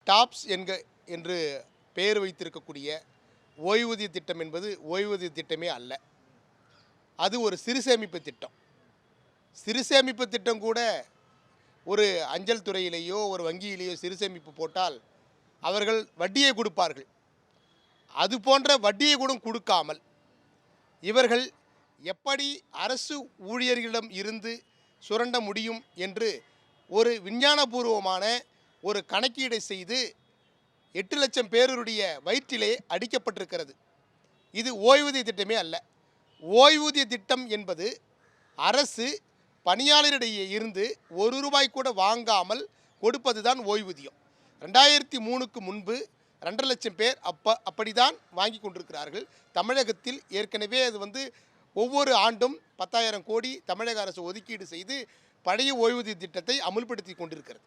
Tops என்று பெயர் வைத்திருக்கக்கூடிய ஓய்வூதிய திட்டம் என்பது ஓய்வூதிய திட்டமே அல்ல. அது ஒரு சிறுசேமிப்பு திட்டம். சிறுசேமிப்பு திட்டம் கூட ஒரு அஞ்சல் துறையிலேயோ ஒரு வங்கியிலேயோ சிறுசேமிப்பு போட்டால் அவர்கள் வட்டியை கொடுப்பார்கள். அது போன்ற வட்டியை கூட கொடுக்காமல் இவர்கள் எப்படி அரசு ஊழியர்களிடம் இருந்து சுரண்ட முடியும் என்று ஒரு விஞ்ஞானபூர்வமான ஒரு கணக்கீடை செய்து 8 லட்சம் பேருடைய வயிற்றிலே அடிக்கப்பட்டிருக்கிறது. இது ஓய்வூதிய திட்டமே அல்ல. ஓய்வூதிய திட்டம் என்பது அரசு பணியாளரிடையே இருந்து ₹1 கூட வாங்காமல் கொடுப்பது தான் ஓய்வூதியம். 2003க்கு முன்பு 2 லட்சம் பேர் அப்படிதான் வாங்கி கொண்டிருக்கிறார்கள். தமிழகத்தில் ஏற்கனவே அது ஒவ்வொரு ஆண்டும் 10,000 கோடி தமிழக அரசு ஒதுக்கீடு செய்து பழைய ஓய்வூதிய திட்டத்தை அமுல்படுத்தி கொண்டிருக்கிறது.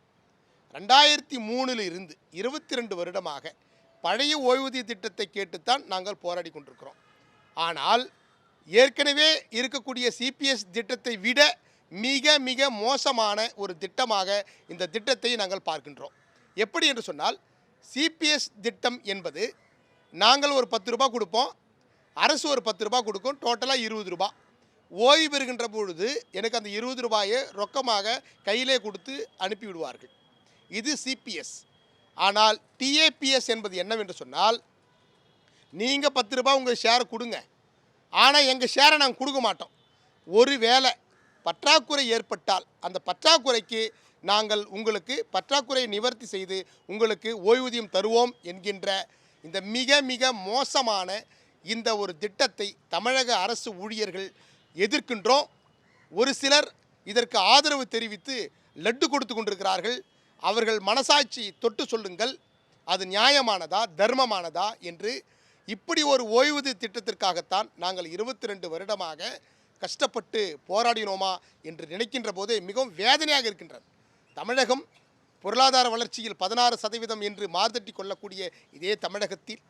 2003 இருந்து 22 வருடமாக பழைய ஓய்வூதிய திட்டத்தை கேட்டுத்தான் நாங்கள் போராடி கொண்டிருக்கிறோம். ஆனால் ஏற்கனவே இருக்கக்கூடிய சிபிஎஸ் திட்டத்தை விட மிக மிக மோசமான ஒரு திட்டமாக இந்த திட்டத்தை நாங்கள் பார்க்கின்றோம். எப்படி என்று சொன்னால், சிபிஎஸ் திட்டம் என்பது நாங்கள் ஒரு ₹10 கொடுப்போம், அரசு ஒரு ₹10 கொடுக்கும், டோட்டலாக ₹20. ஓய்வு பெறுகின்ற பொழுது எனக்கு அந்த ₹20 ரொக்கமாக கையிலே கொடுத்து அனுப்பிவிடுவார்கள். இது சிபிஎஸ். ஆனால் டிஏபிஎஸ் என்பது என்னவென்று சொன்னால், நீங்கள் ₹10 உங்கள் ஷேரை கொடுங்க, ஆனால் எங்கள் ஷேரை நாங்கள் கொடுக்க மாட்டோம். ஒரு வேளை பற்றாக்குறை ஏற்பட்டால் அந்த பற்றாக்குறைக்கு நாங்கள் உங்களுக்கு பற்றாக்குறையை நிவர்த்தி செய்து உங்களுக்கு ஓய்வூதியம் தருவோம் என்கின்ற இந்த மிக மிக மோசமான இந்த ஒரு திட்டத்தை தமிழக அரசு ஊழியர்கள் எதிர்க்கின்றோம். ஒரு சிலர் இதற்கு ஆதரவு தெரிவித்து லட்டு கொடுத்து கொண்டிருக்கிறார்கள். அவர்கள் மனசாட்சி தொட்டு சொல்லுங்கள், அது நியாயமானதா தர்மமானதா என்று. இப்படி ஒரு ஓய்வூதிய திட்டத்திற்காகத்தான் நாங்கள் 22 வருடமாக கஷ்டப்பட்டு போராடினோமா என்று நினைக்கின்ற போதே மிகவும் வேதனையாக இருக்கின்றது. தமிழகம் பொருளாதார வளர்ச்சியில் 16% என்று மார்தட்டி கொள்ளக்கூடிய இதே தமிழகத்தில்,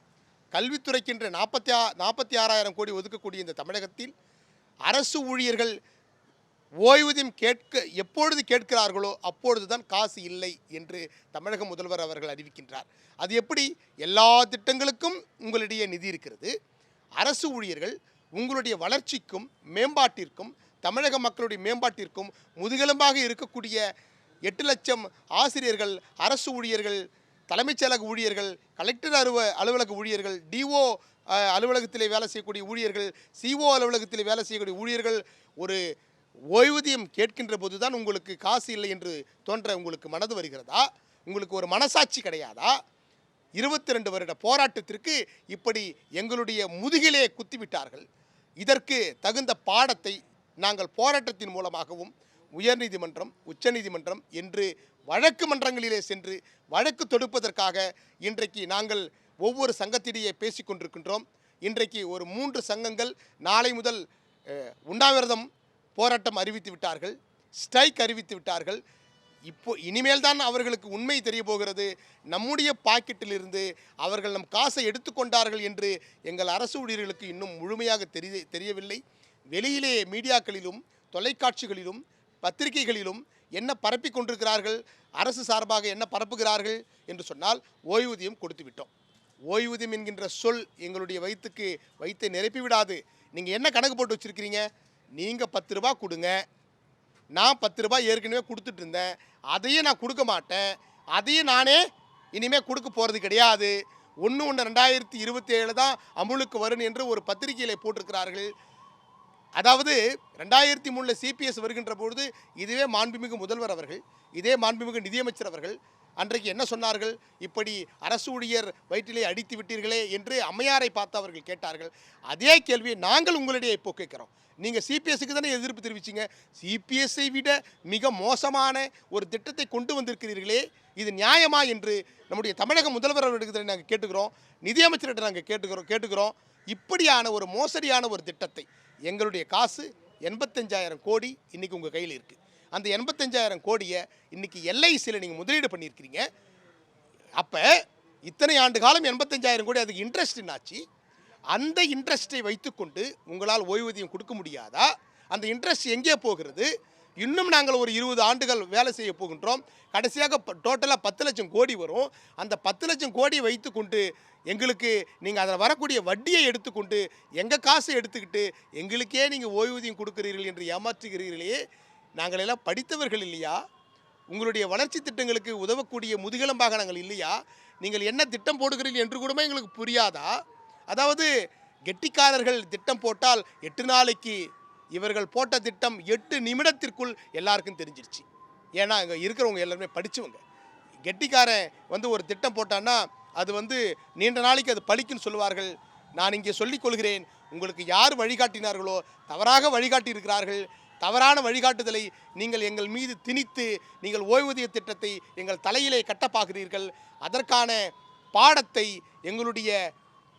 கல்வித்துறைக்கென்று 46,000 கோடி ஒதுக்கக்கூடிய இந்த தமிழகத்தில் அரசு ஊழியர்கள் ஓய்வூதியம் எப்பொழுது கேட்கிறார்களோ அப்பொழுது தான் காசு இல்லை என்று தமிழக முதல்வர் அவர்கள் அறிவிக்கின்றார். அது எப்படி? எல்லா திட்டங்களுக்கும் உங்களிடையே நிதி இருக்கிறது. அரசு ஊழியர்கள் உங்களுடைய வளர்ச்சிக்கும் மேம்பாட்டிற்கும் தமிழக மக்களுடைய மேம்பாட்டிற்கும் முதுகெலும்பாக இருக்கக்கூடிய 8 லட்சம் ஆசிரியர்கள், அரசு ஊழியர்கள், தலைமைச் செயலக ஊழியர்கள், கலெக்டர் அலுவலக ஊழியர்கள், டிஓ அலுவலகத்திலே வேலை செய்யக்கூடிய ஊழியர்கள், சிஓ அலுவலகத்திலே வேலை செய்யக்கூடிய ஊழியர்கள் ஒரு ஓய்வூதியம் கேட்கின்ற போது தான் உங்களுக்கு காசு இல்லை என்று தோன்ற உங்களுக்கு மனது வருகிறதா? உங்களுக்கு ஒரு மனசாட்சி கிடையாதா? 22 வருட போராட்டத்திற்கு இப்படி எங்களுடைய முதுகிலே குத்திவிட்டார்கள். இதற்கு தகுந்த பாடத்தை நாங்கள் போராட்டத்தின் மூலமாகவும் உயர்நீதிமன்றம், உச்சநீதிமன்றம் என்று வழக்கு மன்றங்களிலே சென்று வழக்கு தொடுப்பதற்காக இன்றைக்கு நாங்கள் ஒவ்வொரு சங்கத்திலேயே பேசிக்கொண்டிருக்கின்றோம். இன்றைக்கு ஒரு 3 சங்கங்கள் நாளை முதல் உண்ணாவிரதம் போராட்டம் அறிவித்து விட்டார்கள், ஸ்ட்ரைக் அறிவித்து விட்டார்கள். இனிமேல் தான் அவர்களுக்கு உண்மை தெரிய போகிறது. நம்முடைய பாக்கெட்டிலிருந்து அவர்கள் நம் காசை எடுத்துக்கொண்டார்கள் என்று எங்கள் அரசு ஊழியர்களுக்கு இன்னும் முழுமையாக தெரியவில்லை. வெளியிலே மீடியாக்களிலும் தொலைக்காட்சிகளிலும் பத்திரிகைகளிலும் என்ன பரப்பி கொண்டிருக்கிறார்கள், அரசு சார்பாக என்ன பரப்புகிறார்கள் என்று சொன்னால், ஓய்வூதியம் கொடுத்து விட்டோம். ஓய்வூதியம் என்கின்ற சொல் எங்களுடைய வயிற்றை நிரப்பிவிடாது. நீங்கள் என்ன கணக்கு போட்டு வச்சுருக்கிறீங்க? நீங்கள் ₹10 கொடுங்க, நான் ₹10 ஏற்கனவே கொடுத்துட்டு இருந்தேன், அதையும் நான் கொடுக்க மாட்டேன், அதையும் நானே இனிமேல் கொடுக்க போகிறது கிடையாது. 1/1/2027 தான் அமுலுக்கு வரும் என்று ஒரு பத்திரிகையில் போட்டிருக்கிறார்கள். அதாவது 2003 சிபிஎஸ் வருகின்ற பொழுது இதுவே மாண்புமிகு முதல்வர் அவர்கள், இதே மாண்புமிகு நிதியமைச்சர் அவர்கள் அன்றைக்கு என்ன சொன்னார்கள்? இப்படி அரசு ஊழியர் வயிற்றிலே அடித்து விட்டீர்களே என்று அம்மையாரை பார்த்து அவர்கள் கேட்டார்கள். அதே கேள்வியை நாங்கள் உங்களிடையே இப்போ கேட்குறோம். நீங்கள் சிபிஎஸ்க்கு தானே எதிர்ப்பு தெரிவிச்சிங்க. சிபிஎஸ்ஐ விட மிக மோசமான ஒரு திட்டத்தை கொண்டு வந்திருக்கிறீர்களே, இது நியாயமா என்று நம்முடைய தமிழக முதல்வர் அவர்களுக்கு நாங்கள் கேட்டுக்கிறோம், நிதியமைச்சர்கிட்ட நாங்கள் கேட்டுக்கிறோம். இப்படியான ஒரு மோசடியான ஒரு திட்டத்தை, எங்களுடைய காசு 85,000 கோடி இன்றைக்கி உங்கள் கையில் இருக்குது. அந்த 85,000 கோடியை இன்றைக்கி எல்ஐசியில் நீங்கள் முதலீடு பண்ணியிருக்கிறீங்க. அப்போ இத்தனை ஆண்டு காலம் 85,000 கோடி அதுக்கு இன்ட்ரெஸ்ட் என்னாச்சு? அந்த இன்ட்ரெஸ்ட்டை வைத்துக்கொண்டு உங்களால் ஓய்வூதியம் கொடுக்க முடியாதா? அந்த இன்ட்ரெஸ்ட் எங்கே போகிறது? இன்னும் நாங்கள் ஒரு 20 ஆண்டுகள் வேலை செய்ய போகின்றோம். கடைசியாக டோட்டலாக 10 லட்சம் கோடி வரும். அந்த 10 லட்சம் கோடியை வைத்துக்கொண்டு எங்களுக்கு நீங்கள் அதில் வரக்கூடிய வட்டியை எடுத்துக்கொண்டு எங்கள் காசை எடுத்துக்கிட்டு எங்களுக்கே நீங்கள் ஓய்வூதியம் கொடுக்கிறீர்கள் என்று ஏமாற்றுகிறீர்களே, நாங்கள் எல்லாம் படித்தவர்கள் இல்லையா? உங்களுடைய வளர்ச்சி திட்டங்களுக்கு உதவக்கூடிய முதுகெலும்பாக நாங்கள் இல்லையா? நீங்கள் என்ன திட்டம் போடுகிறீர்கள் என்று கூட எங்களுக்கு புரியாதா? அதாவது கெட்டிக்காரர்கள் திட்டம் போட்டால் 8 நாளைக்கு, இவர்கள் போட்ட திட்டம் 8 நிமிடத்திற்குள் எல்லாருக்கும் தெரிஞ்சிருச்சு. ஏன்னா அங்கே இருக்கிறவங்க எல்லாருமே படித்தவங்க. கெட்டிக்காரன் ஒரு திட்டம் போட்டான்னா அது நீண்ட நாளைக்கு அது பலிக்குன்னு சொல்லுவார்கள். நான் இங்கே சொல்லிக் கொள்கிறேன், உங்களுக்கு யார் வழிகாட்டினார்களோ தவறாக வழிகாட்டி இருக்கிறார்கள். தவறான வழிகாட்டுதலை நீங்கள் எங்கள் மீது திணித்து நீங்கள் ஓய்வூதிய திட்டத்தை எங்கள் தலையிலே கட்ட பார்க்கிறீர்கள். அதற்கான பாடத்தை எங்களுடைய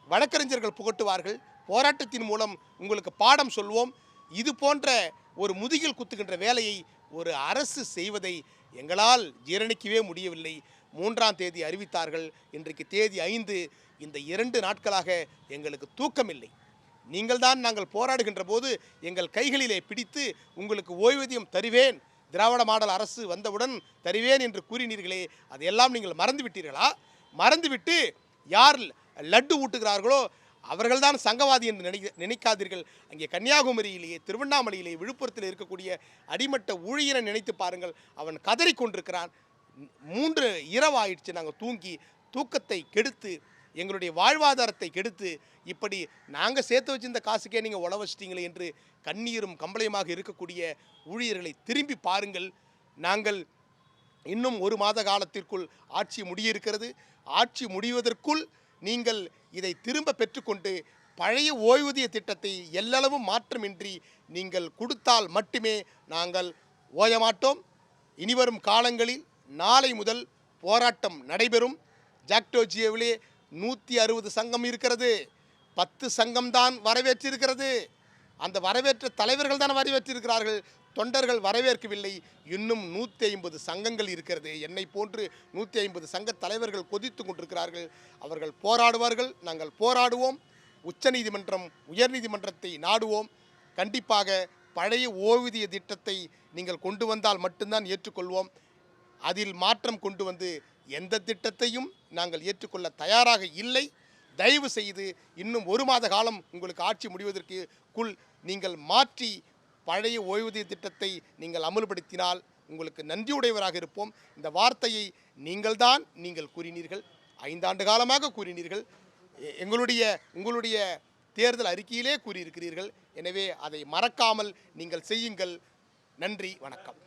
வழக்கறிஞர்கள் புகட்டுவார்கள். போராட்டத்தின் மூலம் உங்களுக்கு பாடம் சொல்வோம். இது போன்ற ஒரு முதுகில் குத்துகின்ற வேலையை ஒரு அரசு செய்வதை எங்களால் ஜீரணிக்கவே முடியவில்லை. 3ஆம் தேதி அறிவித்தார்கள், இன்றைக்கு தேதி 5. இந்த 2 நாட்களாக எங்களுக்கு தூக்கமில்லை. நாங்கள் போராடுகின்ற போது எங்கள் கைகளிலே பிடித்து உங்களுக்கு ஓய்வூதியம் தருவேன், திராவிட மாடல் அரசு வந்தவுடன் தருவேன் என்று கூறினீர்களே, அதையெல்லாம் நீங்கள் மறந்து விட்டீர்களா? மறந்துவிட்டு யார் லட்டு ஊட்டுகிறார்களோ அவர்கள்தான் சங்கவாதி என்று நினைக்காதீர்கள். அங்கே கன்னியாகுமரியிலேயே, திருவண்ணாமலையிலே, விழுப்புரத்தில் இருக்கக்கூடிய அடிமட்ட ஊழியரை நினைத்து பாருங்கள். அவன் கதறி கொண்டிருக்கிறான். 3 இரவு ஆயிடுச்சு நாங்கள் தூங்கி, தூக்கத்தை கெடுத்து எங்களுடைய வாழ்வாதாரத்தை கெடுத்து இப்படி நாங்கள் சேர்த்து வச்சிருந்த காசுக்கே நீங்கள் உழ வச்சிட்டீங்களே என்று கண்ணீரும் கம்பளையுமாக இருக்கக்கூடிய ஊழியர்களை திரும்பி பாருங்கள். நாங்கள் இன்னும் 1 மாத காலத்திற்குள் ஆட்சி முடியிருக்கிறது. ஆட்சி முடிவதற்குள் நீங்கள் இதை திரும்ப பெற்றுக்கொண்டு பழைய ஓய்வூதிய திட்டத்தை எல்லளவும் மாற்றமின்றி நீங்கள் கொடுத்தால் மட்டுமே நாங்கள் ஓயமாட்டோம். இனிவரும் காலங்களில் நாளை முதல் போராட்டம் நடைபெறும். ஜாக்டோஜியோவிலே 160 சங்கம் இருக்கிறது. 10 சங்கம்தான் வரவேற்றிருக்கிறது. அந்த வரவேற்ற தலைவர்கள் தான் வரவேற்றிருக்கிறார்கள். தொண்டர்கள் வரவேற்கவில்லை. இன்னும் 150 சங்கங்கள் இருக்கிறது. என்னை போன்று 150 சங்க தலைவர்கள் கொதித்து கொண்டிருக்கிறார்கள். அவர்கள் போராடுவார்கள், நாங்கள் போராடுவோம். உச்சநீதிமன்றம், உயர்நீதிமன்றத்தை நாடுவோம். கண்டிப்பாக பழைய ஓய்வூதிய திட்டத்தை நீங்கள் கொண்டு வந்தால் மட்டும்தான் ஏற்றுக்கொள்வோம். அதில் மாற்றம் கொண்டு வந்து எந்த திட்டத்தையும் நாங்கள் ஏற்றுக்கொள்ள தயாராக இல்லை. தயவு செய்து இன்னும் 1 மாத காலம் உங்களுக்கு ஆட்சி முடிவதற்குள் நீங்கள் மாற்றி பழைய ஓய்வூதிய திட்டத்தை நீங்கள் அமல்படுத்தினால் உங்களுக்கு நன்றியுடையவராக இருப்போம். இந்த வார்த்தையை நீங்கள் கூறினீர்கள், 5 ஆண்டு காலமாக கூறினீர்கள், உங்களுடைய தேர்தல் அறிக்கையிலே கூறியிருக்கிறீர்கள். எனவே அதை மறக்காமல் நீங்கள் செய்யுங்கள். நன்றி, வணக்கம்.